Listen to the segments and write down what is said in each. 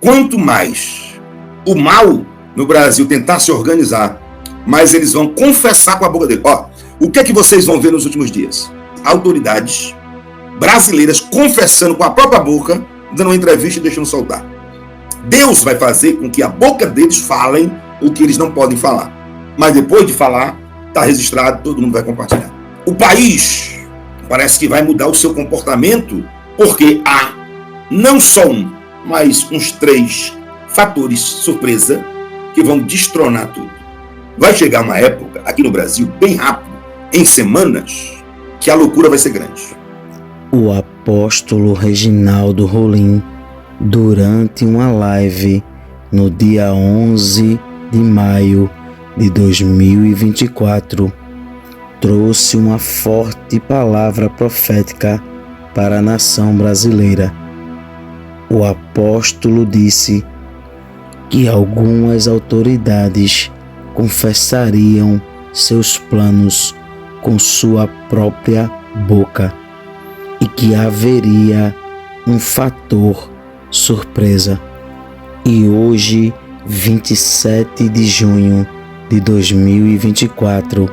Quanto mais o mal no Brasil tentar se organizar, mais eles vão confessar com a boca dele. O que é que vocês vão ver nos últimos dias? Autoridades brasileiras confessando com a própria boca, dando uma entrevista e deixando soltar. Deus vai fazer com que a boca deles falem o que eles não podem falar. Mas depois de falar, está registrado, todo mundo vai compartilhar. O país parece que vai mudar o seu comportamento, porque há não só um, mas uns 3 fatores surpresa que vão destronar tudo. Vai chegar uma época, aqui no Brasil, bem rápido, em semanas, que a loucura vai ser grande. O apóstolo Reginaldo Rolim, durante uma live no dia 11 de maio de 2024, trouxe uma forte palavra profética para a nação brasileira. O apóstolo disse que algumas autoridades confessariam seus planos com sua própria boca e que haveria um fator surpresa. E hoje, 27 de junho de 2024,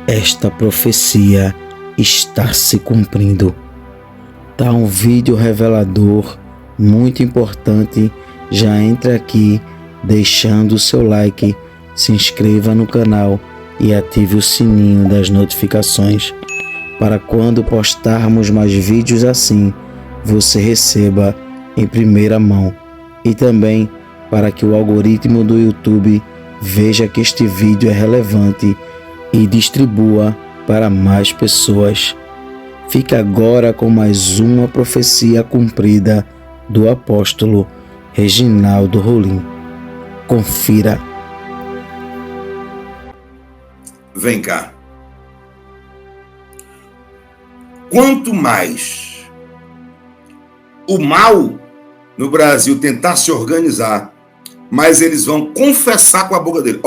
esta profecia está se cumprindo. Tá um vídeo revelador muito importante. Já entre aqui deixando o seu like, se inscreva no canal e ative o sininho das notificações para quando postarmos mais vídeos assim, você receba em primeira mão, e também para que o algoritmo do YouTube veja que este vídeo é relevante e distribua para mais pessoas. Fica agora com mais uma profecia cumprida do apóstolo Reginaldo Rolim. Confira. Vem cá. Quanto mais o mal no Brasil tentar se organizar, mais eles vão confessar com a boca dele.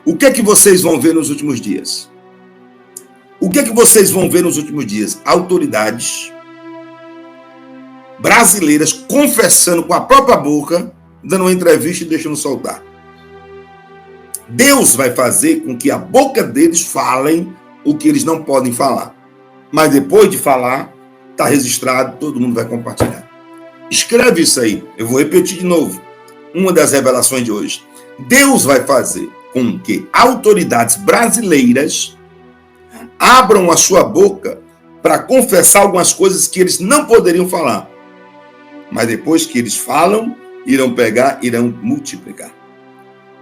O que é que vocês vão ver nos últimos dias? O que é que vocês vão ver nos últimos dias? Autoridades brasileiras confessando com a própria boca, dando uma entrevista e deixando soltar. Deus vai fazer com que a boca deles falem o que eles não podem falar. Mas depois de falar, está registrado, todo mundo vai compartilhar. Escreve isso aí, eu vou repetir de novo. Uma das revelações de hoje. Deus vai fazer com que autoridades brasileiras abram a sua boca para confessar algumas coisas que eles não poderiam falar. Mas depois que eles falam, irão pegar, irão multiplicar.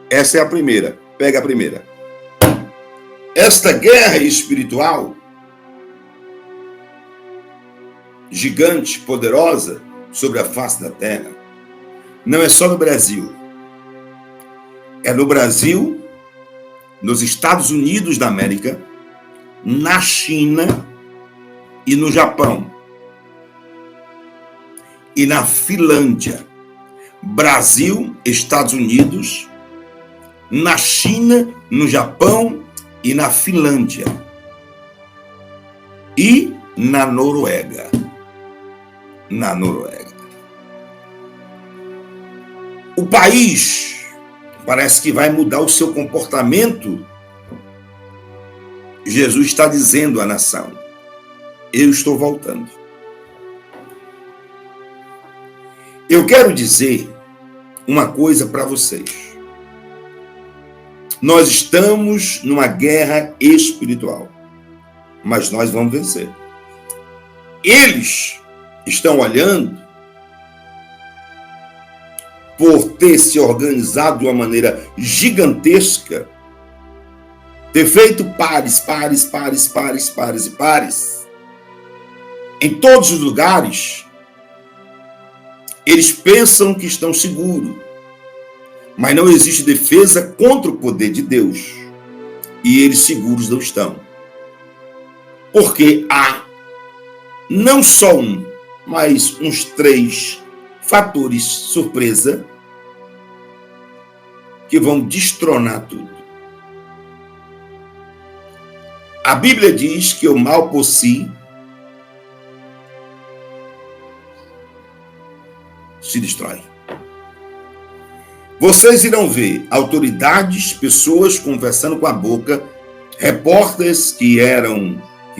Essa é a primeira. Pega a primeira. Esta guerra espiritual, gigante, poderosa, sobre a face da terra, não é só no Brasil. É no Brasil, nos Estados Unidos da América, na China e no Japão. E na Finlândia. Brasil, Estados Unidos, na China, no Japão e na Finlândia. E na Noruega. Na Noruega. O país parece que vai mudar o seu comportamento. Jesus está dizendo à nação: eu estou voltando. Eu quero dizer uma coisa para vocês. Nós estamos numa guerra espiritual, mas nós vamos vencer. Eles estão olhando por ter se organizado de uma maneira gigantesca, ter feito pares e pares. Em todos os lugares, eles pensam que estão seguros, mas não existe defesa contra o poder de Deus. E eles seguros não estão. Porque há não só um, mas uns 3 fatores surpresa que vão destronar tudo. A Bíblia diz que o mal por si se destrói. Vocês irão ver autoridades, pessoas conversando com a boca, repórteres que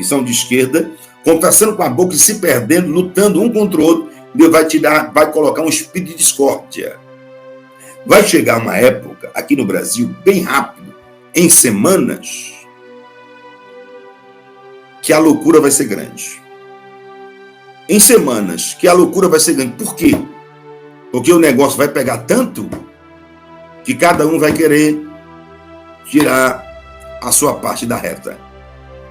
são de esquerda, conversando com a boca e se perdendo, lutando um contra o outro. Deus vai colocar um espírito de discórdia. Vai chegar uma época, aqui no Brasil, bem rápido, em semanas, que a loucura vai ser grande. Em semanas, que a loucura vai ser grande. Por quê? Porque o negócio vai pegar tanto que cada um vai querer tirar a sua parte da reta.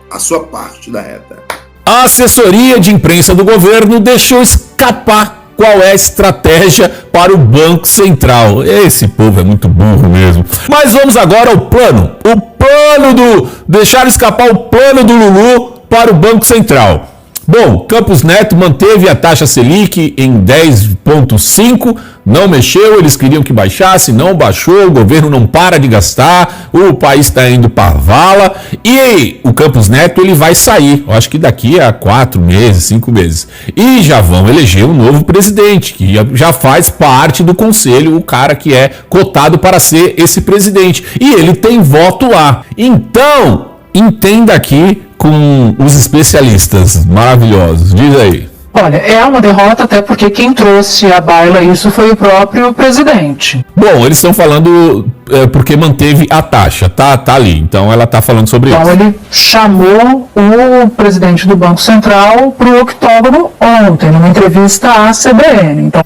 A sua parte da reta. A assessoria de imprensa do governo deixou escapar qual é a estratégia para o Banco Central. Esse povo é muito burro mesmo. Mas vamos agora ao plano. O plano deixaram escapar o plano do Lulu para o Banco Central. Bom, Campos Neto manteve a taxa Selic em 10,5, não mexeu, eles queriam que baixasse, não baixou, o governo não para de gastar, o país está indo para vala, e o Campos Neto ele vai sair, eu acho que daqui a 4 meses, 5 meses, e já vão eleger um novo presidente, que já faz parte do conselho, o cara que é cotado para ser esse presidente, e ele tem voto lá. Então, entenda aqui com os especialistas maravilhosos. Diz aí. Olha, é uma derrota até porque quem trouxe à baila isso foi o próprio presidente. Bom, eles estão falando porque manteve a taxa, tá ali. Então ela está falando sobre isso. Então ele chamou o presidente do Banco Central para o octógono ontem, numa entrevista à CBN. Então...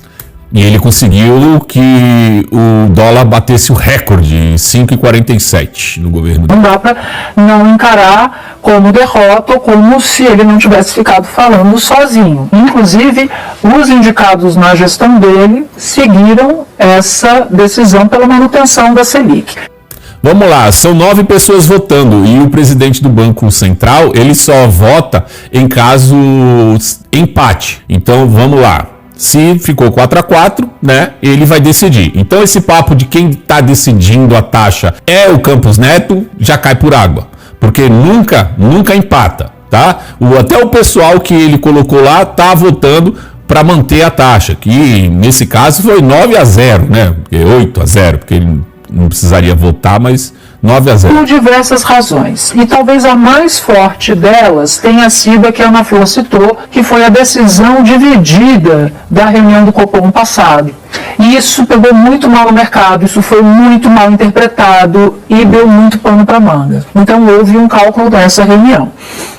E ele conseguiu que o dólar batesse o recorde em 5,47 no governo. Não dá para não encarar como derrota ou como se ele não tivesse ficado falando sozinho. Inclusive, os indicados na gestão dele seguiram essa decisão pela manutenção da Selic. Vamos lá, são 9 pessoas votando e o presidente do Banco Central, ele só vota em caso empate. Então, vamos lá. Se ficou 4-4, né, ele vai decidir. Então esse papo de quem está decidindo a taxa é o Campos Neto, já cai por água. Porque nunca empata, tá? Até o pessoal que ele colocou lá tá votando para manter a taxa, que nesse caso foi 9-0, né? 8-0, porque ele não precisaria votar, mas 9-0. Por diversas razões. E talvez a mais forte delas tenha sido a que a Ana Flor citou, que foi a decisão dividida da reunião do Copom passado. E isso pegou muito mal no mercado, isso foi muito mal interpretado e deu muito pano para manga. Então houve um cálculo dessa reunião.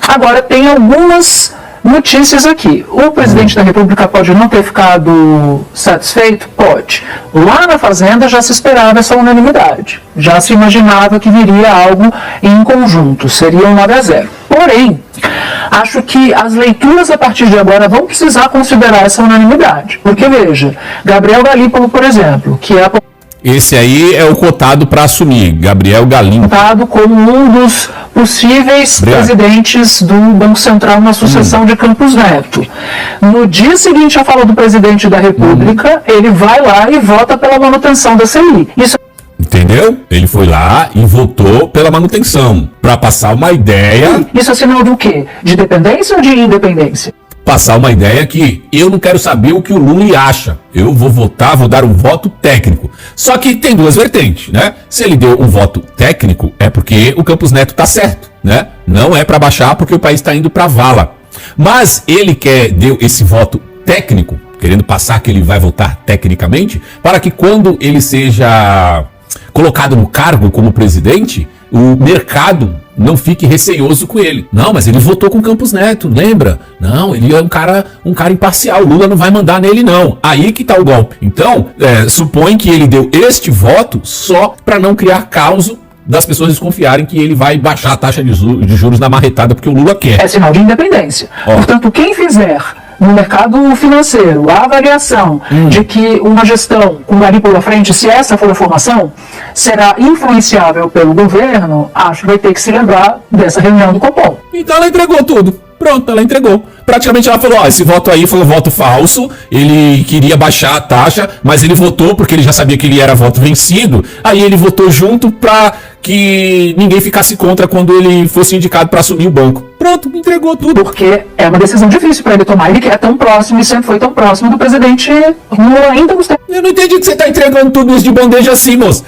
Agora tem algumas notícias aqui. O presidente da República pode não ter ficado satisfeito? Pode. Lá na Fazenda já se esperava essa unanimidade. Já se imaginava que viria algo em conjunto. Seria um 9-0. Porém, acho que as leituras a partir de agora vão precisar considerar essa unanimidade. Porque, veja, Gabriel Galípolo, por exemplo, que é esse aí é o cotado para assumir, Gabriel Galípolo. Cotado como um dos possíveis presidentes do Banco Central na sucessão de Campos Neto. No dia seguinte à fala do presidente da República, ele vai lá e vota pela manutenção da Selic. Isso... Entendeu? Ele foi lá e votou pela manutenção, para passar uma ideia... Isso é sinal do quê? De dependência ou de independência? Passar uma ideia que eu não quero saber o que o Lula acha. Eu vou votar, vou dar um voto técnico. Só que tem duas vertentes, né? Se ele deu um voto técnico, é porque o Campos Neto tá certo, né? Não é para baixar porque o país está indo para vala. Mas ele deu esse voto técnico, querendo passar que ele vai votar tecnicamente, para que quando ele seja colocado no cargo como presidente, o mercado não fique receioso com ele. Não, mas ele votou com o Campos Neto, lembra? Não, ele é um cara imparcial, o Lula não vai mandar nele não. Aí que tá o golpe. Então, supõe que ele deu este voto só para não criar caos das pessoas desconfiarem que ele vai baixar a taxa de juros na marretada porque o Lula quer. É sinal de independência. Portanto, quem fizer no mercado financeiro a avaliação de que uma gestão com Galípolo à frente, se essa for a formação, será influenciável pelo governo, acho que vai ter que se lembrar dessa reunião do Copom. Então ela entregou tudo. Pronto, ela entregou. Praticamente ela falou, ó, esse voto aí foi um voto falso, ele queria baixar a taxa, mas ele votou porque ele já sabia que ele era voto vencido, aí ele votou junto pra que ninguém ficasse contra quando ele fosse indicado pra assumir o banco. Pronto, entregou tudo. Porque é uma decisão difícil para ele tomar. Ele que é tão próximo e sempre foi tão próximo do presidente Lula ainda nos tempos. Eu não entendi que você tá entregando tudo isso de bandeja assim, moço.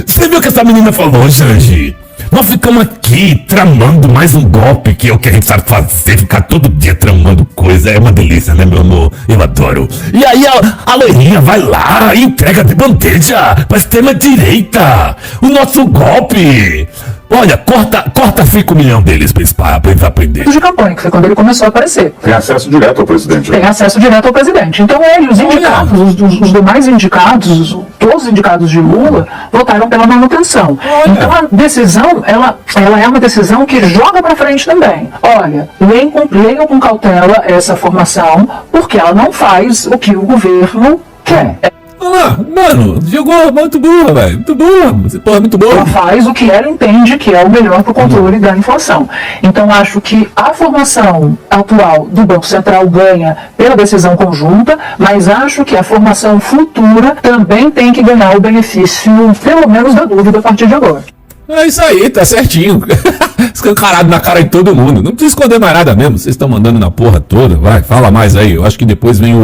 Você viu o que essa menina falou, Janji? Nós ficamos aqui tramando mais um golpe, que é o que a gente sabe fazer, ficar todo dia tramando coisa. É uma delícia, né, meu amor? Eu adoro. E aí a loirinha vai lá e entrega de bandeja pra extrema-direita o nosso golpe. Olha, corta 5 milhões deles pra eles aprenderem. De campanha, que foi quando ele começou a aparecer. Tem acesso direto ao presidente. Tem acesso direto ao presidente. Então ele, os indicados, os demais indicados, todos os indicados de Lula, votaram pela manutenção. Então a decisão, ela é uma decisão que joga para frente também. Olha, leiam com cautela essa formação, porque ela não faz o que o governo quer. Olha lá, mano, jogou muito burra, velho. Muito burra. Você porra, muito burra. Ela faz o que ela entende que é o melhor para o controle da inflação. Então, acho que a formação atual do Banco Central ganha pela decisão conjunta, mas acho que a formação futura também tem que ganhar o benefício, pelo menos da dúvida, a partir de agora. É isso aí, tá certinho. Escancarado na cara de todo mundo. Não precisa esconder mais nada mesmo. Vocês estão mandando na porra toda. Vai, fala mais aí. Eu acho que depois vem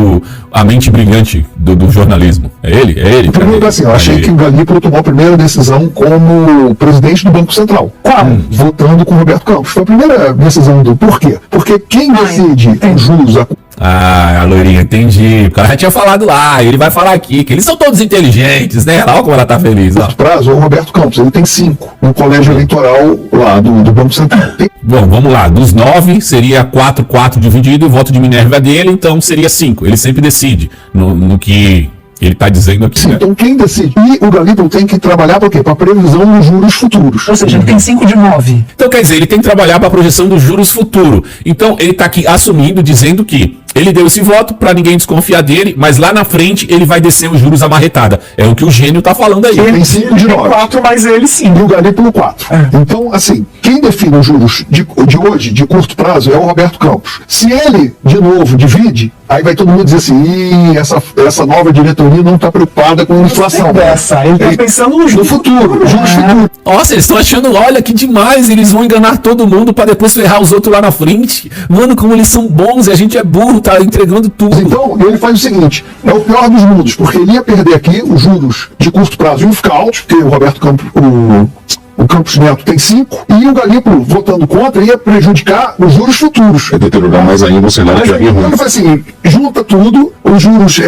a mente brilhante do jornalismo. É ele? Primeiro, assim, eu achei que o Galípolo tomou a primeira decisão como presidente do Banco Central. Qual? Votando com o Roberto Campos. Foi a primeira decisão do porquê? Porque quem decide os juros Ah, a loirinha, entendi. O cara já tinha falado lá, ele vai falar aqui, que eles são todos inteligentes, né? Olha como ela tá feliz, ó. prazo é o Roberto Campos, ele tem 5 no colégio eleitoral lá do Banco Central. Bom, vamos lá, dos 9 seria 4 dividido, o voto de Minerva dele, então seria 5. Ele sempre decide no que ele está dizendo aqui. Sim, né? então quem decide? E o Galípolo tem que trabalhar para quê? Para previsão dos juros futuros. Ou seja, ele tem 5 de 9. Então quer dizer, ele tem que trabalhar para a projeção dos juros futuro. Então ele está aqui assumindo, dizendo que ele deu esse voto para ninguém desconfiar dele, mas lá na frente ele vai descer os juros amarretada. É o que o gênio tá falando aí. Ele tem 5 de 9. 4, mas ele sim. E o Galípolo 4. Então, assim, quem define os juros de hoje, de curto prazo, é o Roberto Campos. Se ele, de novo, divide, aí vai todo mundo dizer assim, essa nova diretoria não está preocupada com a inflação. Ele está pensando no No futuro, juros futuros. Nossa, eles estão achando, olha que demais, eles vão enganar todo mundo para depois ferrar os outros lá na frente. Mano, como eles são bons e a gente é burro, tá entregando tudo. Então, ele faz o seguinte, é o pior dos mundos, porque ele ia perder aqui os juros de curto prazo iam ficar altos, porque o Roberto Campos, o Campos Neto tem 5, e o Galípolo, votando contra, ia prejudicar os juros futuros. É deteriorar mais ainda o cenário que havia Então ruim. ele faz assim, junta tudo, os juros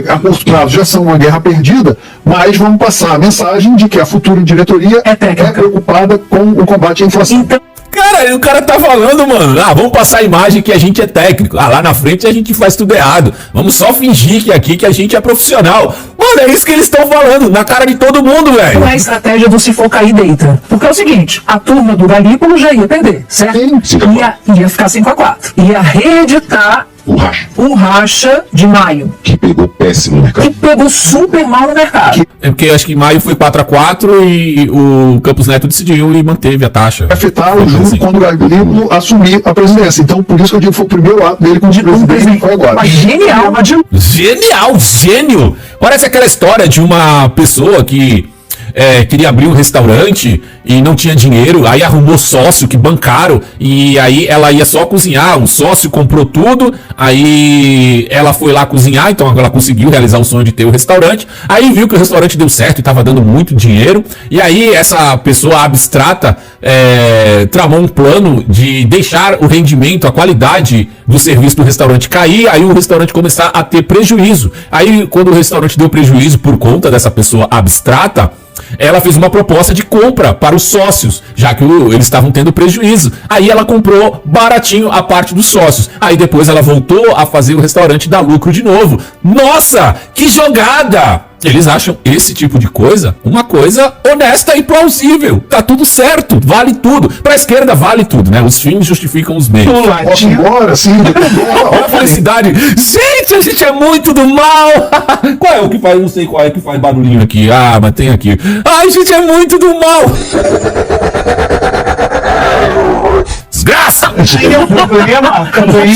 a curto prazo já são uma guerra perdida, mas vamos passar a mensagem de que a futura diretoria É técnica. preocupada com o combate à inflação. Então, Cara, o cara tá falando, mano, vamos passar a imagem que a gente é técnico. Lá na frente a gente faz tudo errado. Vamos só fingir que aqui que a gente é profissional. Mano, é isso que eles estão falando, na cara de todo mundo, velho. não é a estratégia do se for cair deita. Porque é o seguinte, a turma do Galípolo já ia perder, certo? Sim. Ia ficar 5-4. Ia reeditar O racha, o racha de maio, que pegou péssimo no mercado. que pegou super mal no mercado. É porque eu acho que em maio foi 4-4 e o Campos Neto decidiu e manteve a taxa. Afetar o juro Assim. quando o Galípolo assumir a presidência. Então, por isso que eu digo que foi o primeiro ato dele como presidente, foi agora. Mas genial, mas de Genial, gênio! Parece aquela história de uma pessoa que queria abrir um restaurante e não tinha dinheiro, aí arrumou sócio que bancaram e aí ela ia só cozinhar, o sócio comprou tudo, aí ela foi lá cozinhar, então ela conseguiu realizar o sonho de ter o restaurante, aí viu que o restaurante deu certo e estava dando muito dinheiro, e aí essa pessoa abstrata tramou um plano de deixar o rendimento, a qualidade do serviço do restaurante cair, aí o restaurante começar a ter prejuízo. Aí quando o restaurante deu prejuízo por conta dessa pessoa abstrata, ela fez uma proposta de compra para os sócios, já que eles estavam tendo prejuízo. Aí ela comprou baratinho a parte dos sócios. Aí depois ela voltou a fazer o restaurante dar lucro de novo. Nossa, que jogada! Eles acham esse tipo de coisa uma coisa honesta e plausível. Tá tudo certo, vale tudo. Pra esquerda vale tudo, né? Os fins justificam os meios. Posso ir embora, sim. Olha a felicidade. Gente, a gente é muito do mal. Qual é o que faz? Não sei qual é que faz barulhinho aqui. Ah, mas tem aqui. Ai, a gente é muito do mal. Desgraça! tinha o problema também,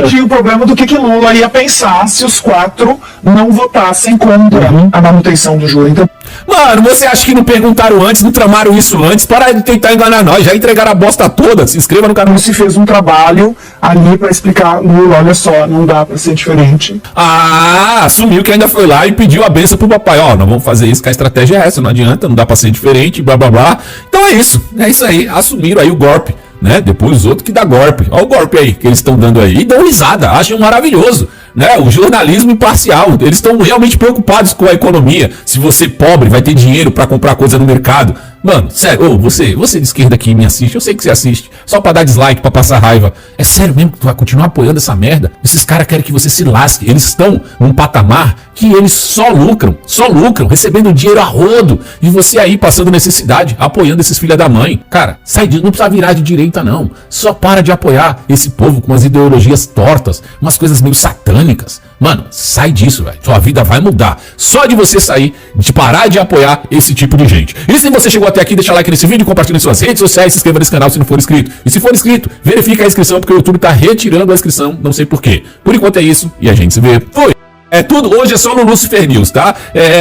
tinha o problema do que Lula ia pensar se os 4 não votassem contra a manutenção do juro. Então, mano, você acha que não perguntaram antes, não tramaram isso antes? Para de tentar enganar nós, já entregaram a bosta toda. Se inscreva no canal. se fez um trabalho ali para explicar, Lula, olha só, não dá para ser diferente. Ah, assumiu que ainda foi lá e pediu a benção pro papai. Ó, nós vamos fazer isso, que a estratégia é essa, não adianta, não dá pra ser diferente, blá blá blá. Então é isso aí, assumiram aí o golpe, né? Depois os outros que dá golpe. Ó o golpe aí que eles estão dando aí. E dão risada, acham maravilhoso, né? O jornalismo imparcial, eles estão realmente preocupados com a economia. Se você pobre vai ter dinheiro pra comprar coisa no mercado. Mano, sério, você de esquerda que me assiste, eu sei que você assiste, só pra dar dislike, pra passar raiva. É sério mesmo que tu vai continuar apoiando essa merda? Esses caras querem que você se lasque. Eles estão num patamar que eles só lucram, recebendo dinheiro a rodo. E você aí passando necessidade, apoiando esses filha da mãe. Cara, sai disso, não precisa virar de direita não. Só para de apoiar esse povo com umas ideologias tortas, umas coisas meio satânicas. Mano, sai disso, velho. Sua vida vai mudar. Só de você sair, de parar de apoiar esse tipo de gente. E se você chegou até aqui, deixa like nesse vídeo, compartilha em suas redes sociais, se inscreva nesse canal se não for inscrito. E se for inscrito, verifica a inscrição, porque o YouTube tá retirando a inscrição, não sei porquê. Por enquanto é isso, e a gente se vê. Fui! É tudo, hoje é só no Lucifer News, tá?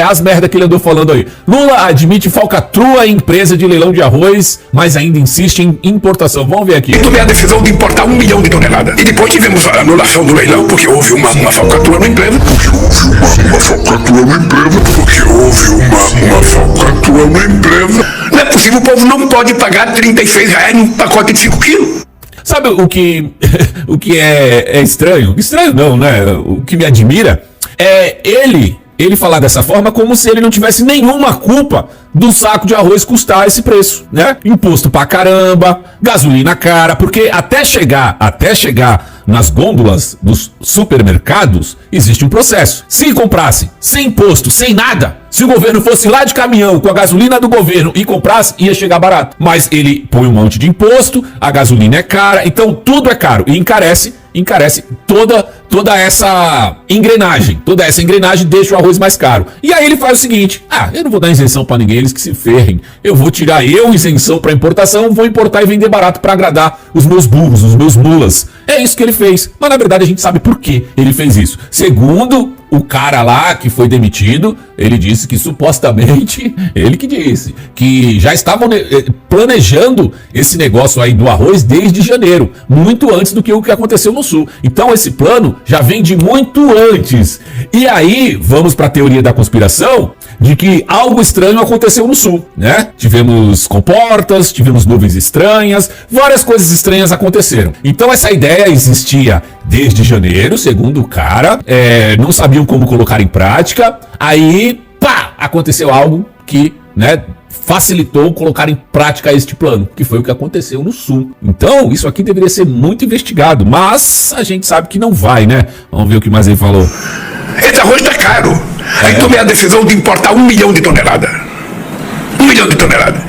As merda que ele andou falando aí. Lula admite falcatrua em empresa de leilão de arroz, mas ainda insiste em importação. Vamos ver aqui. Eu tomei a decisão de importar 1 milhão de toneladas. E depois tivemos a anulação do leilão, porque houve uma falcatrua na empresa. Não é possível, o povo não pode pagar R$36 num pacote de 5 quilos. Sabe o que é estranho? Estranho não, né? O que me admira é ele falar dessa forma como se ele não tivesse nenhuma culpa do saco de arroz custar esse preço, né? Imposto pra caramba, gasolina cara, porque até chegar nas gôndolas dos supermercados existe um processo. Se comprasse sem imposto, sem nada, se o governo fosse lá de caminhão com a gasolina do governo e comprasse, ia chegar barato. Mas ele põe um monte de imposto, a gasolina é cara, então tudo é caro e encarece toda essa engrenagem. Toda essa engrenagem deixa o arroz mais caro. E aí ele faz o seguinte: eu não vou dar isenção pra ninguém, eles que se ferrem. Eu vou tirar isenção pra importação, vou importar e vender barato pra agradar os meus burros, os meus mulas. É isso que ele fez. Mas na verdade a gente sabe por que ele fez isso. Segundo o cara lá que foi demitido, ele disse que supostamente, ele que disse, que já estavam planejando esse negócio aí do arroz desde janeiro, muito antes do que o que aconteceu no Sul. Então esse plano já vem de muito antes. E aí vamos para a teoria da conspiração de que algo estranho aconteceu no Sul, né? Tivemos comportas, tivemos nuvens estranhas, várias coisas estranhas aconteceram. Então essa ideia existia desde janeiro, segundo o cara, não sabiam como colocar em prática, aí, pá, aconteceu algo que, né, facilitou colocar em prática este plano, que foi o que aconteceu no Sul. Então, isso aqui deveria ser muito investigado, mas a gente sabe que não vai, né? Vamos ver o que mais ele falou. Esse arroz tá caro. Aí tomei a decisão de importar 1 milhão de toneladas. 1 milhão de toneladas.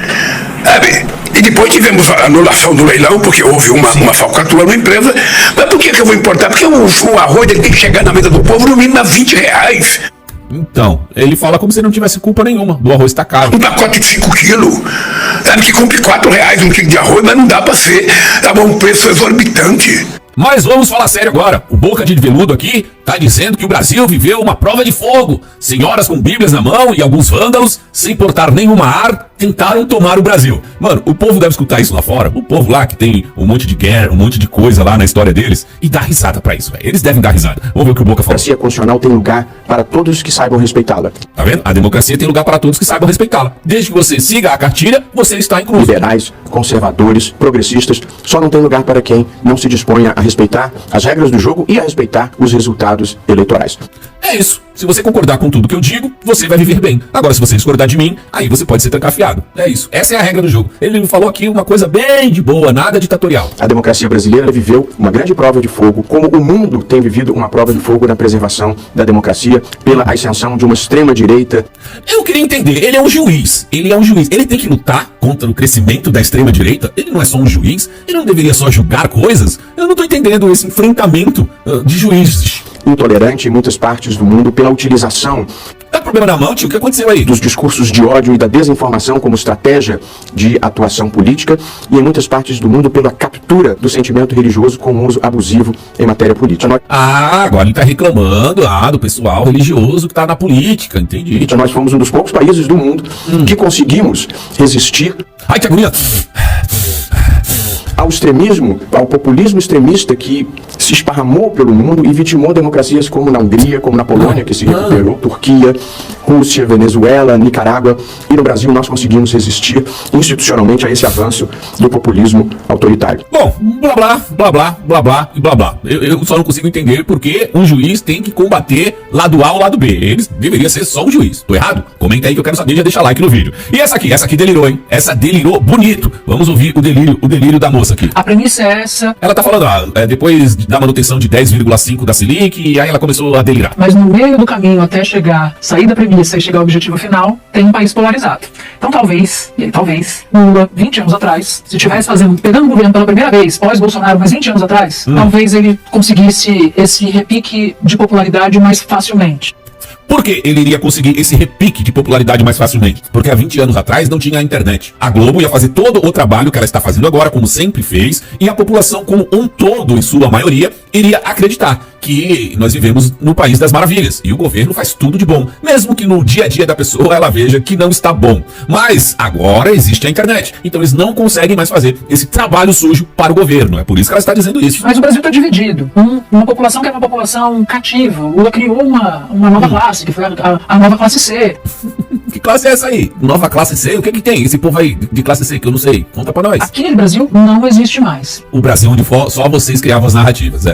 E depois tivemos a anulação do leilão, porque houve uma falcatrua na empresa. Mas por que eu vou importar? Porque o arroz ele tem que chegar na mesa do povo no mínimo a R$20. Então, ele fala como se não tivesse culpa nenhuma do arroz estar caro. Um pacote de 5 quilos. Sabe que compre R$4 um quilo de arroz, mas não dá pra ser. Tava um preço exorbitante. Mas vamos falar sério agora. O Boca de Veludo aqui tá dizendo que o Brasil viveu uma prova de fogo. Senhoras com bíblias na mão e alguns vândalos, sem portar nenhuma arma, tentaram tomar o Brasil. Mano, o povo deve escutar isso lá fora. O povo lá que tem um monte de guerra, um monte de coisa lá na história deles, e dá risada pra isso, velho. Eles devem dar risada. Vamos ver o que o Boca falou. A democracia constitucional tem lugar para todos que saibam respeitá-la. Tá vendo? A democracia tem lugar para todos que saibam respeitá-la. Desde que você siga a cartilha, você está incluso. Liberais, conservadores, progressistas, só não tem lugar para quem não se disponha a respeitar as regras do jogo e a respeitar os resultados eleitorais. É isso. Se você concordar com tudo que eu digo, você vai viver bem. Agora, se você discordar de mim, aí você pode ser trancafiado. É isso. Essa é a regra do jogo. Ele falou aqui uma coisa bem de boa, nada ditatorial. A democracia brasileira viveu uma grande prova de fogo, como o mundo tem vivido uma prova de fogo na preservação da democracia pela ascensão de uma extrema-direita. Eu queria entender, ele é um juiz. Ele tem que lutar contra o crescimento da extrema-direita? Ele não é só um juiz? Ele não deveria só julgar coisas? Eu não tô entendendo esse enfrentamento de juízes. Intolerante em muitas partes do mundo pela utilização. Tá problema na mão, tio? O que aconteceu aí? Dos discursos de ódio e da desinformação como estratégia de atuação política e em muitas partes do mundo pela captura do sentimento religioso com um uso abusivo em matéria política. Agora ele tá reclamando do pessoal religioso que tá na política, entendi. Nós fomos um dos poucos países do mundo que conseguimos resistir Ai, que agonia! ao extremismo, ao populismo extremista que se esparramou pelo mundo e vitimou democracias como na Hungria, como na Polônia, que se recuperou, Turquia, Rússia, Venezuela, Nicarágua, e no Brasil nós conseguimos resistir institucionalmente a esse avanço do populismo autoritário. Bom, blá blá, blá blá, blá blá e blá blá. Eu só não consigo entender porque um juiz tem que combater lado A ou lado B. Eles deveria ser só um juiz. Tô errado? Comenta aí que eu quero saber, já deixa like no vídeo. E essa aqui delirou, hein? Essa delirou bonito. Vamos ouvir o delírio da moça aqui. A premissa é essa. Ela tá falando, depois da manutenção de 10,5 da Selic, e aí ela começou a delirar. Mas no meio do caminho até sair da premissa e chegar ao objetivo final, tem um país polarizado. Então talvez, Lula, 20 anos atrás, se estivesse pegando o governo pela primeira vez, pós-Bolsonaro, mas 20 anos atrás, talvez ele conseguisse esse repique de popularidade mais facilmente. Por que ele iria conseguir esse repique de popularidade mais facilmente? Porque há 20 anos atrás não tinha a internet. A Globo ia fazer todo o trabalho que ela está fazendo agora, como sempre fez, e a população como um todo, em sua maioria, iria acreditar que nós vivemos no país das maravilhas. E o governo faz tudo de bom, mesmo que no dia a dia da pessoa ela veja que não está bom. Mas agora existe a internet, então eles não conseguem mais fazer esse trabalho sujo para o governo. É por isso que ela está dizendo isso. Mas o Brasil está dividido. Uma população que é uma população cativa. O Lula criou uma nova classe, que foi a nova classe C. Que classe é essa aí? Nova classe C? O que que tem esse povo aí de classe C que eu não sei? Conta pra nós. Aqui no Brasil não existe mais. O Brasil onde só vocês criavam as narrativas,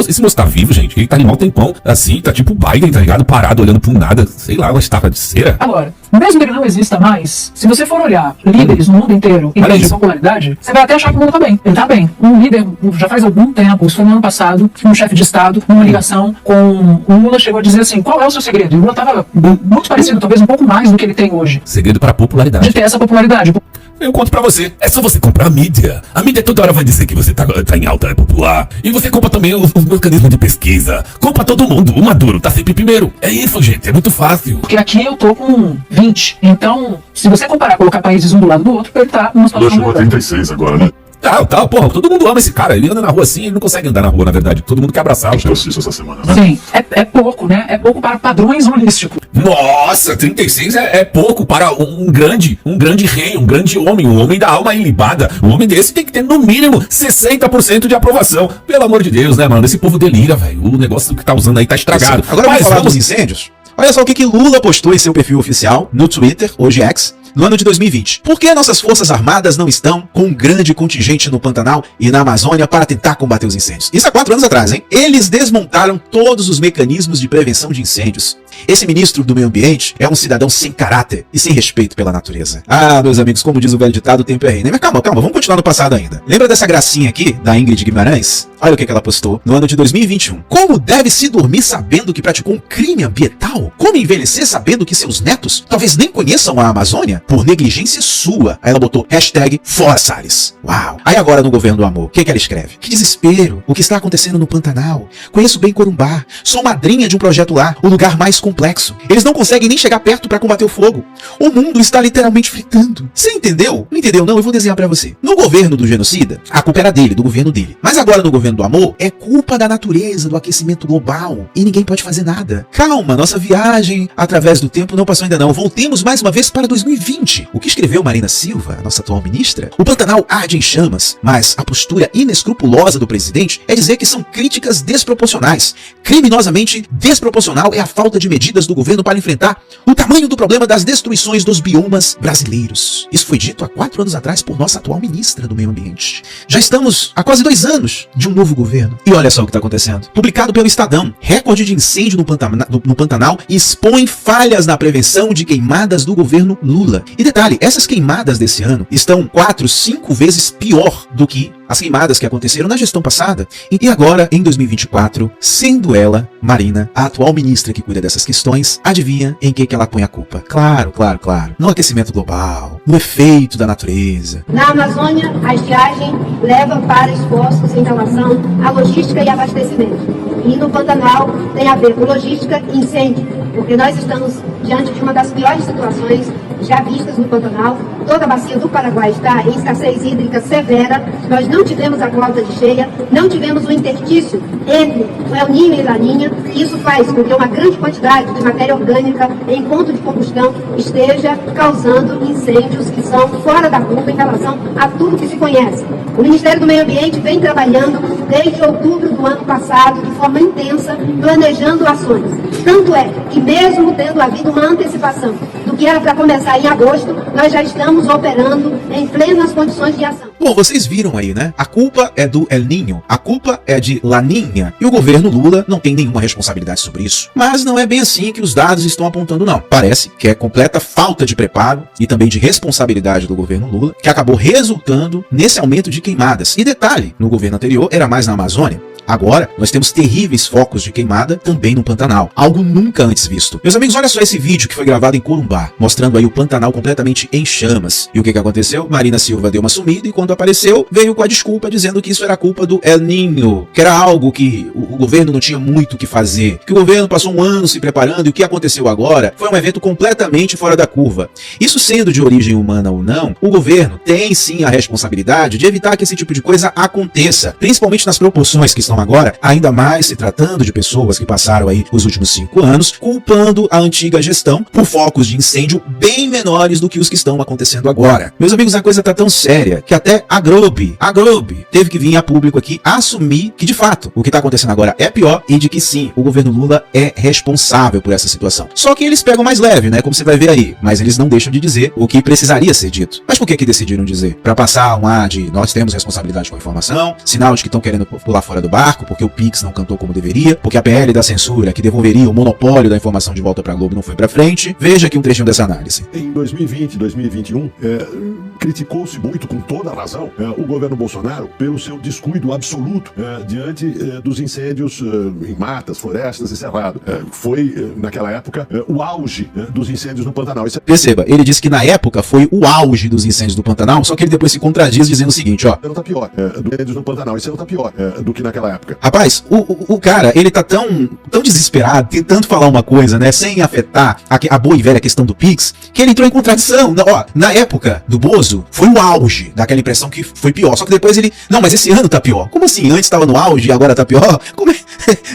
esse moço tá vivo, gente. Ele tá animal tempão, assim, tá tipo o Biden, tá ligado? Parado, olhando pro nada, sei lá, uma estaca de cera. Agora, mesmo que ele não exista mais, se você for olhar líderes no mundo inteiro em termos de popularidade, você vai até achar que o mundo tá bem. Ele tá bem. Um líder, já faz algum tempo, isso foi no ano passado, um chefe de Estado, numa ligação com o Lula, chegou a dizer assim, qual é o seu segredo? E o Lula tava muito parecido, talvez um pouco mais do que ele tem hoje. Segredo pra popularidade. De ter essa popularidade. Eu conto pra você, é só você comprar a mídia. A mídia toda hora vai dizer que você tá em alta, é popular. E você compra também os mecanismos de pesquisa. Compra todo mundo, o Maduro tá sempre primeiro. É isso, gente, é muito fácil. Porque aqui eu tô com 20. Então, se você comparar, colocar países um do lado do outro, ele tá numa situação chegou a 36 agora, né? Porra, todo mundo ama esse cara. Ele anda na rua assim, ele não consegue andar na rua, na verdade. Todo mundo quer abraçar o isso essa semana, né? Sim, é pouco, né? É pouco para padrões holísticos. Nossa, 36 é pouco para um grande rei, um grande homem, um homem da alma ilibada. Um homem desse tem que ter, no mínimo, 60% de aprovação. Pelo amor de Deus, né, mano? Esse povo delira, velho. O negócio que tá usando aí tá estragado. Agora vamos falar dos incêndios? Olha só o que Lula postou em seu perfil oficial no Twitter, hoje X, no ano de 2020. Por que nossas forças armadas não estão com um grande contingente no Pantanal e na Amazônia para tentar combater os incêndios? Isso há 4 anos atrás, hein? Eles desmontaram todos os mecanismos de prevenção de incêndios. Esse ministro do meio ambiente é um cidadão sem caráter e sem respeito pela natureza. Meus amigos, como diz o velho ditado, o tempo é rei. Mas calma, vamos continuar no passado ainda. Lembra dessa gracinha aqui, da Ingrid Guimarães? Olha o que ela postou no ano de 2021. Como deve se dormir sabendo que praticou um crime ambiental? Como envelhecer sabendo que seus netos talvez nem conheçam a Amazônia? Por negligência sua. Aí ela botou #Fora Salles. Uau. Aí agora no Governo do Amor, o que ela escreve? Que desespero. O que está acontecendo no Pantanal? Conheço bem Corumbá. Sou madrinha de um projeto lá. O lugar mais complexo. Eles não conseguem nem chegar perto para combater o fogo. O mundo está literalmente fritando. Você entendeu? Não entendeu não? Eu vou desenhar para você. No governo do genocida, a culpa era dele, do governo dele. Mas agora no Governo do Amor, é culpa da natureza, do aquecimento global. E ninguém pode fazer nada. Calma, nossa viagem através do tempo não passou ainda não. Voltemos mais uma vez para 2020. O que escreveu Marina Silva, nossa atual ministra? O Pantanal arde em chamas, mas a postura inescrupulosa do presidente é dizer que são críticas desproporcionais. Criminosamente desproporcional é a falta de medidas do governo para enfrentar o tamanho do problema das destruições dos biomas brasileiros. Isso foi dito há 4 anos atrás por nossa atual ministra do Meio Ambiente. Já estamos há quase 2 anos de um novo governo. E olha só o que está acontecendo. Publicado pelo Estadão, recorde de incêndio no Pantanal expõe falhas na prevenção de queimadas do governo Lula. E detalhe, essas queimadas desse ano estão 4, 5 vezes pior do que as queimadas que aconteceram na gestão passada. E agora, em 2024, sendo ela, Marina, a atual ministra que cuida dessas questões, adivinha em que ela põe a culpa? Claro. No aquecimento global, no efeito da natureza. Na Amazônia, a estiagem leva para esforços em relação à logística e abastecimento. E no Pantanal tem a ver com logística e incêndio, porque nós estamos diante de uma das piores situações já vistas no Pantanal. Toda a bacia do Paraguai está em escassez hídrica severa. Nós não tivemos a cláusula de cheia, não tivemos o interstício entre o El Niño e Laninha. Isso faz com que uma grande quantidade de matéria orgânica em ponto de combustão esteja causando incêndios que são fora da curva em relação a tudo que se conhece. O Ministério do Meio Ambiente vem trabalhando desde outubro do ano passado de forma intensa, planejando ações. Tanto é que mesmo tendo havido uma antecipação do que era para começar em agosto, nós já estamos operando em plenas condições de ação. Bom, vocês viram aí, né? A culpa é do El Niño, a culpa é de Laninha, e o governo Lula não tem nenhuma responsabilidade sobre isso. Mas não é bem assim que os dados estão apontando, não. Parece que é completa falta de preparo e também de responsabilidade do governo Lula, que acabou resultando nesse aumento de queimadas. E detalhe, no governo anterior era mais na Amazônia. Agora, nós temos terríveis focos de queimada também no Pantanal, algo nunca antes visto. Meus amigos, olha só esse vídeo que foi gravado em Corumbá, mostrando aí o Pantanal completamente em chamas. E o que aconteceu? Marina Silva deu uma sumida e quando apareceu, veio com a desculpa dizendo que isso era culpa do El Niño, que era algo que o governo não tinha muito o que fazer, que o governo passou um ano se preparando e o que aconteceu agora foi um evento completamente fora da curva. Isso sendo de origem humana ou não, o governo tem sim a responsabilidade de evitar que esse tipo de coisa aconteça, principalmente nas proporções que estão agora, ainda mais se tratando de pessoas que passaram aí os últimos 5 anos, culpando a antiga gestão por focos de incêndio bem menores do que os que estão acontecendo agora. Meus amigos, a coisa tá tão séria que até a Globo teve que vir a público aqui assumir que de fato o que tá acontecendo agora é pior e de que sim, o governo Lula é responsável por essa situação. Só que eles pegam mais leve, né, como você vai ver aí, mas eles não deixam de dizer o que precisaria ser dito. Mas por que decidiram dizer? Para passar um ar de nós temos responsabilidade com a informação, sinal de que estão querendo pular fora do barco porque o Pix não cantou como deveria, porque a PL da censura que devolveria o monopólio da informação de volta para a Globo não foi para frente. Veja aqui um trechinho dessa análise. Em 2020 e 2021, criticou-se muito, com toda a razão, o governo Bolsonaro pelo seu descuido absoluto diante dos incêndios em matas, florestas e cerrado. Foi, naquela época, o auge dos incêndios no Pantanal. Perceba, ele disse que na época foi o auge dos incêndios do Pantanal, só que ele depois se contradiz dizendo o seguinte, ó. Não tá pior do incêndios no Pantanal, esse não tá pior do que naquela época. Rapaz, o cara, ele tá tão desesperado, tentando falar uma coisa, né, sem afetar a boa e velha questão do Pix, que ele entrou em contradição. Ó, na época do Bozo, foi o auge daquela impressão que foi pior, só que depois ele, não, mas esse ano tá pior. Como assim? Antes tava no auge e agora tá pior? Como é?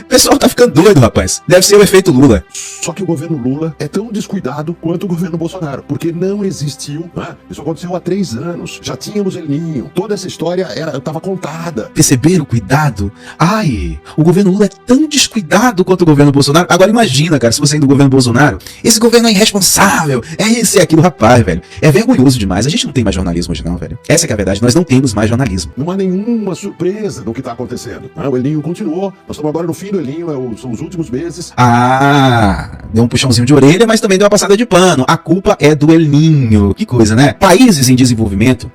O pessoal tá ficando doido, rapaz. Deve ser o efeito Lula. Só que o governo Lula é tão descuidado quanto o governo Bolsonaro, porque não existiu, isso aconteceu há 3 anos, já tínhamos El Niño, toda essa história estava contada. Perceberam o cuidado? Ai, o governo Lula é tão descuidado quanto o governo Bolsonaro. Agora imagina, cara, se você é do governo Bolsonaro, esse governo é irresponsável, é isso e aquilo, rapaz, velho. É vergonhoso demais. A gente não tem mais jornalismo hoje não, velho. Essa que é a verdade, nós não temos mais jornalismo. Não há nenhuma surpresa no que está acontecendo. O El Niño continuou, nós estamos agora no fim do El Niño, são os últimos meses. Deu um puxãozinho de orelha, mas também deu uma passada de pano. A culpa é do El Niño. Que coisa, né? Países em desenvolvimento,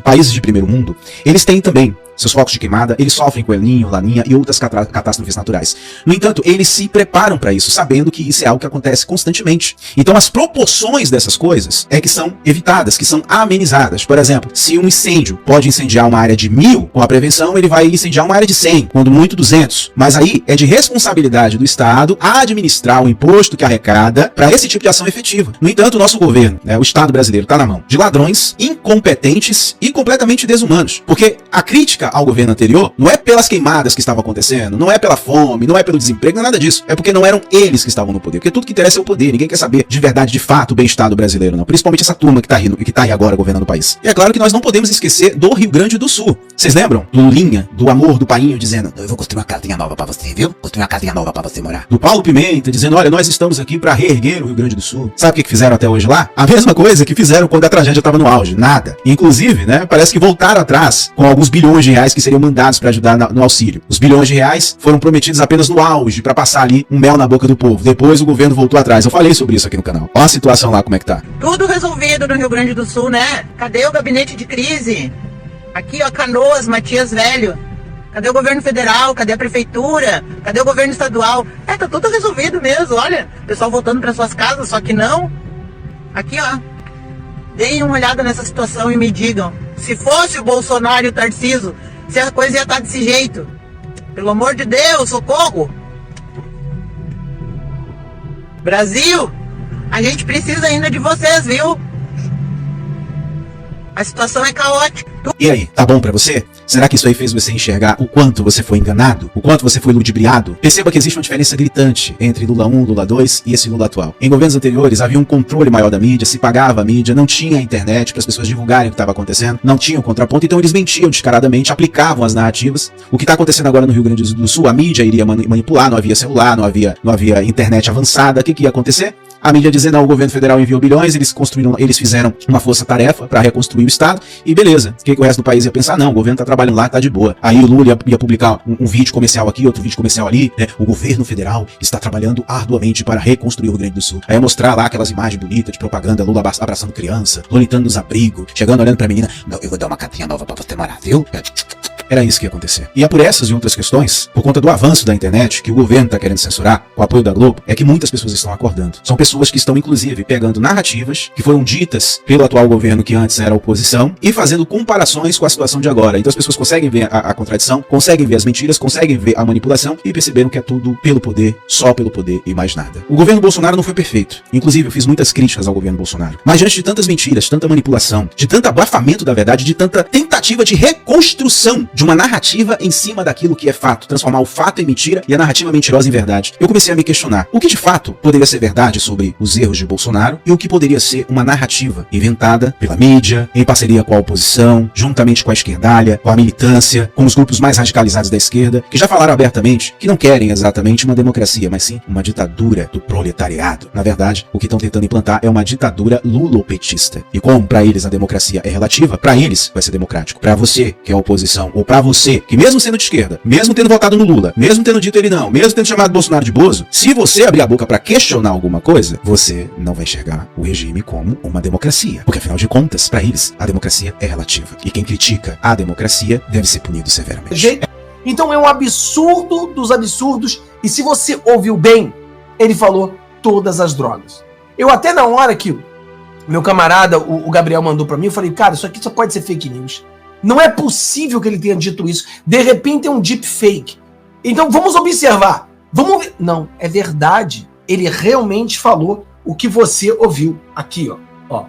países de primeiro mundo, eles têm também seus focos de queimada, eles sofrem com El Niño, Laninha e outras catástrofes naturais. No entanto, eles se preparam para isso, sabendo que isso é algo que acontece constantemente. Então, as proporções dessas coisas é que são evitadas, que são amenizadas. Por exemplo, se um incêndio pode incendiar uma área de 1000, com a prevenção ele vai incendiar uma área de 100, quando muito 200. Mas aí é de responsabilidade do Estado administrar o imposto que arrecada para esse tipo de ação efetiva. No entanto, o nosso governo, o Estado brasileiro, está na mão de ladrões, incompetentes e completamente desumanos. Porque a crítica ao governo anterior não é pelas queimadas que estavam acontecendo, não é pela fome, não é pelo desemprego, não é nada disso. É porque não eram eles que estavam no poder. Porque tudo que interessa é o poder. Ninguém quer saber de verdade, de fato, o bem-estar do brasileiro, não. Principalmente essa turma que tá aí agora governando o país. E é claro que nós não podemos esquecer do Rio Grande do Sul. Vocês lembram? Do Lulinha, do amor do painho, dizendo: eu vou construir uma casinha nova pra você, viu? Construir uma casinha nova pra você morar. Do Paulo Pimenta, dizendo: olha, nós estamos aqui pra reerguer o Rio Grande do Sul. Sabe o que fizeram até hoje lá? A mesma coisa que fizeram quando a tragédia estava no auge. Nada. Inclusive, né, parece que voltaram atrás com alguns bilhões de reais que seriam mandados para ajudar no auxílio. Os bilhões de reais foram prometidos apenas no auge, para passar ali um mel na boca do povo. Depois o governo voltou atrás. Eu falei sobre isso aqui no canal. Olha a situação lá, como é que tá. Tudo resolvido no Rio Grande do Sul, né? Cadê o gabinete de crise? Aqui, ó, Canoas, Matias Velho. Cadê o governo federal? Cadê a prefeitura? Cadê o governo estadual? Tá tudo resolvido mesmo, olha. O pessoal voltando para suas casas, só que não. Aqui, ó. Deem uma olhada nessa situação e me digam. Se fosse o Bolsonaro e o Tarcísio, se a coisa ia estar desse jeito. Pelo amor de Deus, socorro! Brasil, a gente precisa ainda de vocês, viu? A situação é caótica. E aí, tá bom pra você? Será que isso aí fez você enxergar o quanto você foi enganado? O quanto você foi ludibriado? Perceba que existe uma diferença gritante entre Lula 1, Lula 2 e esse Lula atual. Em governos anteriores havia um controle maior da mídia, se pagava a mídia, não tinha internet para as pessoas divulgarem o que estava acontecendo, não tinha um contraponto, então eles mentiam descaradamente, aplicavam as narrativas. O que está acontecendo agora no Rio Grande do Sul, a mídia iria manipular, não havia celular, não havia internet avançada, o que ia acontecer? A mídia dizendo, não, o governo federal enviou bilhões, eles fizeram uma força-tarefa para reconstruir o Estado, e beleza. O que o resto do país ia pensar? Não, o governo tá trabalhando lá, tá de boa. Aí o Lula ia publicar um vídeo comercial aqui, outro vídeo comercial ali, né? O governo federal está trabalhando arduamente para reconstruir o Rio Grande do Sul. Aí ia mostrar lá aquelas imagens bonitas de propaganda, Lula abraçando criança, Lula entrando nos abrigos, chegando olhando pra menina, não, eu vou dar uma capinha nova pra você morar, viu? Era isso que ia acontecer. E é por essas e outras questões, por conta do avanço da internet, que o governo está querendo censurar, com o apoio da Globo, é que muitas pessoas estão acordando. São pessoas que estão, inclusive, pegando narrativas que foram ditas pelo atual governo que antes era oposição e fazendo comparações com a situação de agora. Então as pessoas conseguem ver a contradição, conseguem ver as mentiras, conseguem ver a manipulação e perceberam que é tudo pelo poder, só pelo poder e mais nada. O governo Bolsonaro não foi perfeito. Inclusive, eu fiz muitas críticas ao governo Bolsonaro. Mas diante de tantas mentiras, tanta manipulação, de tanto abafamento da verdade, de tanta tentativa de reconstrução de uma narrativa em cima daquilo que é fato, transformar o fato em mentira e a narrativa mentirosa em verdade, eu comecei a me questionar o que de fato poderia ser verdade sobre os erros de Bolsonaro e o que poderia ser uma narrativa inventada pela mídia, em parceria com a oposição, juntamente com a esquerdalha, com a militância, com os grupos mais radicalizados da esquerda, que já falaram abertamente que não querem exatamente uma democracia, mas sim uma ditadura do proletariado. Na verdade, o que estão tentando implantar é uma ditadura lulopetista. E como para eles a democracia é relativa, para eles vai ser democrático. Para você, que é a oposição, ou para você, que mesmo sendo de esquerda, mesmo tendo votado no Lula, mesmo tendo dito ele não, mesmo tendo chamado Bolsonaro de bozo, se você abrir a boca para questionar alguma coisa, você não vai enxergar o regime como uma democracia. Porque afinal de contas, para eles, a democracia é relativa. E quem critica a democracia deve ser punido severamente. Então é um absurdo dos absurdos. E se você ouviu bem, ele falou todas as drogas. Eu até na hora que meu camarada, o Gabriel, mandou para mim, eu falei, cara, isso aqui só pode ser fake news. Não é possível que ele tenha dito isso. De repente é um deepfake. Então vamos observar. Vamos ver. Não, é verdade. Ele realmente falou o que você ouviu aqui, ó.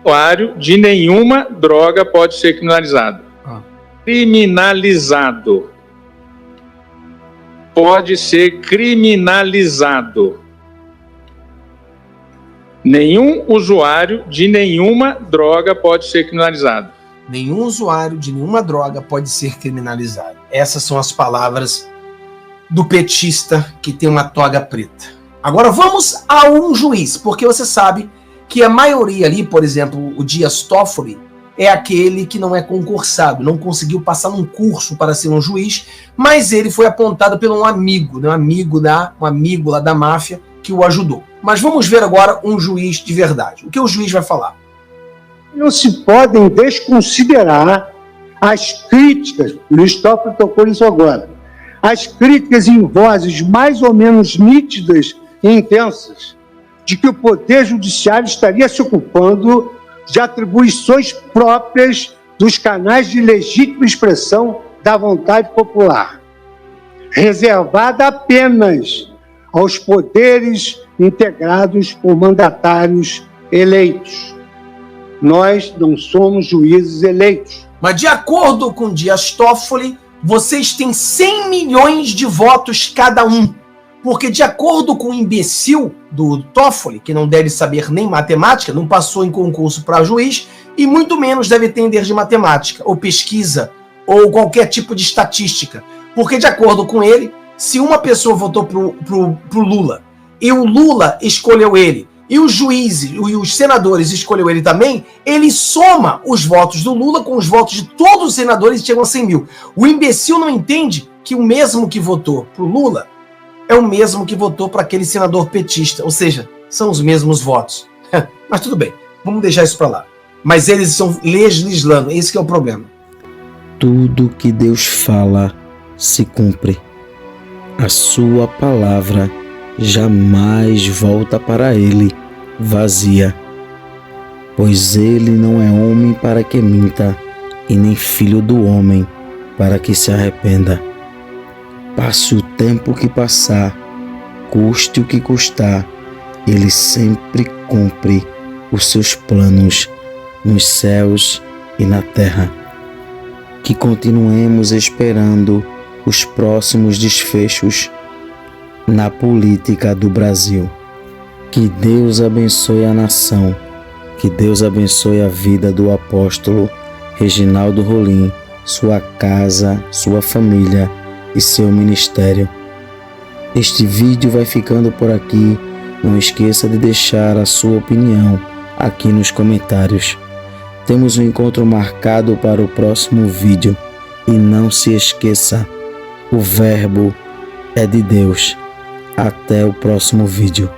Usuário de nenhuma droga pode ser criminalizado. Criminalizado. Pode ser criminalizado. Nenhum usuário de nenhuma droga pode ser criminalizado. Nenhum usuário de nenhuma droga pode ser criminalizado. Essas são as palavras do petista que tem uma toga preta. Agora vamos a um juiz, porque você sabe que a maioria ali, por exemplo, o Dias Toffoli, é aquele que não é concursado, não conseguiu passar num curso para ser um juiz, mas ele foi apontado por um amigo, né? um amigo lá da máfia que o ajudou. Mas vamos ver agora um juiz de verdade. O que o juiz vai falar? Não se podem desconsiderar as críticas, o Luiz Toffoli tocou nisso agora, as críticas em vozes mais ou menos nítidas e intensas de que o Poder Judiciário estaria se ocupando de atribuições próprias dos canais de legítima expressão da vontade popular, reservada apenas aos poderes integrados por mandatários eleitos. Nós não somos juízes eleitos. Mas de acordo com Dias Toffoli, vocês têm 100 milhões de votos cada um. Porque de acordo com o imbecil do Toffoli, que não deve saber nem matemática, não passou em concurso para juiz, e muito menos deve entender de matemática, ou pesquisa, ou qualquer tipo de estatística. Porque de acordo com ele, se uma pessoa votou pro Lula, e o Lula escolheu ele, e os juízes e os senadores escolheu ele também, ele soma os votos do Lula com os votos de todos os senadores e chegam a 100 mil. O imbecil não entende que o mesmo que votou pro Lula é o mesmo que votou para aquele senador petista, ou seja, são os mesmos votos. Mas tudo bem, vamos deixar isso para lá. Mas eles estão legislando, esse que é o problema. Tudo que Deus fala se cumpre. A sua palavra jamais volta para ele vazia, pois ele não é homem para que minta, e nem filho do homem para que se arrependa. Passe o tempo que passar, custe o que custar, Ele sempre cumpre os seus planos nos céus e na terra. Que continuemos esperando os próximos desfechos na política do Brasil. Que Deus abençoe a nação, que Deus abençoe a vida do apóstolo Reginaldo Rolim, sua casa, sua família e seu ministério. Este vídeo vai ficando por aqui. Não esqueça de deixar a sua opinião aqui nos comentários. Temos um encontro marcado para o próximo vídeo. E não se esqueça, o Verbo é de Deus. Até o próximo vídeo.